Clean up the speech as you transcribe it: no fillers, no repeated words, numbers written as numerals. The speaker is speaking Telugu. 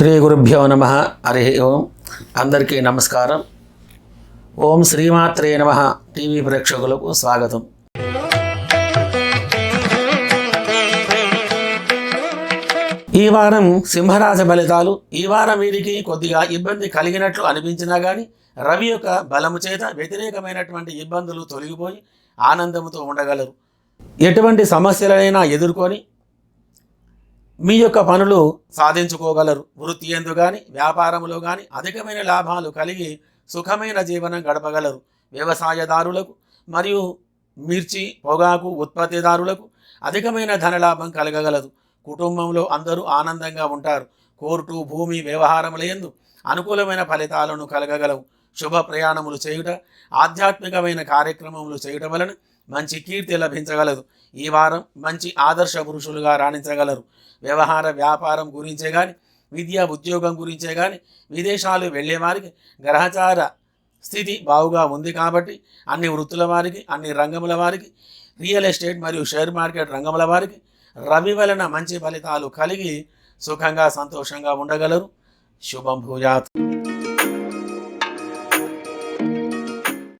శ్రీ గురుభ్యో నమ. హరి ఓం. అందరికీ నమస్కారం. ఓం శ్రీమాత్రే నమ. టీవీ ప్రేక్షకులకు స్వాగతం. ఈ వారం సింహరాశి ఫలితాలు. ఈ వారం వీరికి కొద్దిగా ఇబ్బంది కలిగినట్లు అనిపించినా కానీ రవి యొక్క బలము చేత వ్యతిరేకమైనటువంటి ఇబ్బందులు తొలగిపోయి ఆనందంతో ఉండగలరు. ఎటువంటి సమస్యలైనా ఎదుర్కొని మీ యొక్క పనులు సాధించుకోగలరు. వృత్తి యందు కానీ వ్యాపారంలో కానీ అధికమైన లాభాలు కలిగి సుఖమైన జీవనం గడపగలరు. వ్యవసాయదారులకు మరియు మిర్చి పొగాకు ఉత్పత్తిదారులకు అధికమైన ధనలాభం కలగగలదు. కుటుంబంలో అందరూ ఆనందంగా ఉంటారు. కోర్టు భూమి వ్యవహారముల యందు అనుకూలమైన ఫలితాలను కలగగలవు. శుభ ప్రయాణములు చేయుట, ఆధ్యాత్మికమైన కార్యక్రమములు చేయటం వలన మంచి కీర్తి లభించగలదు. ఈ వారం మంచి ఆదర్శ పురుషులుగా రాణించగలరు. వ్యవహార వ్యాపారం గురించే కానీ విద్యా ఉద్యోగం గురించే కానీ విదేశాలు వెళ్ళే వారికి గ్రహచార స్థితి బాగుగా ఉంది కాబట్టి అన్ని వృత్తుల వారికి, అన్ని రంగముల వారికి, రియల్ ఎస్టేట్ మరియు షేర్ మార్కెట్ రంగముల వారికి రవి వలన మంచి ఫలితాలు కలిగి సుఖంగా సంతోషంగా ఉండగలరు. శుభం భూయాత్.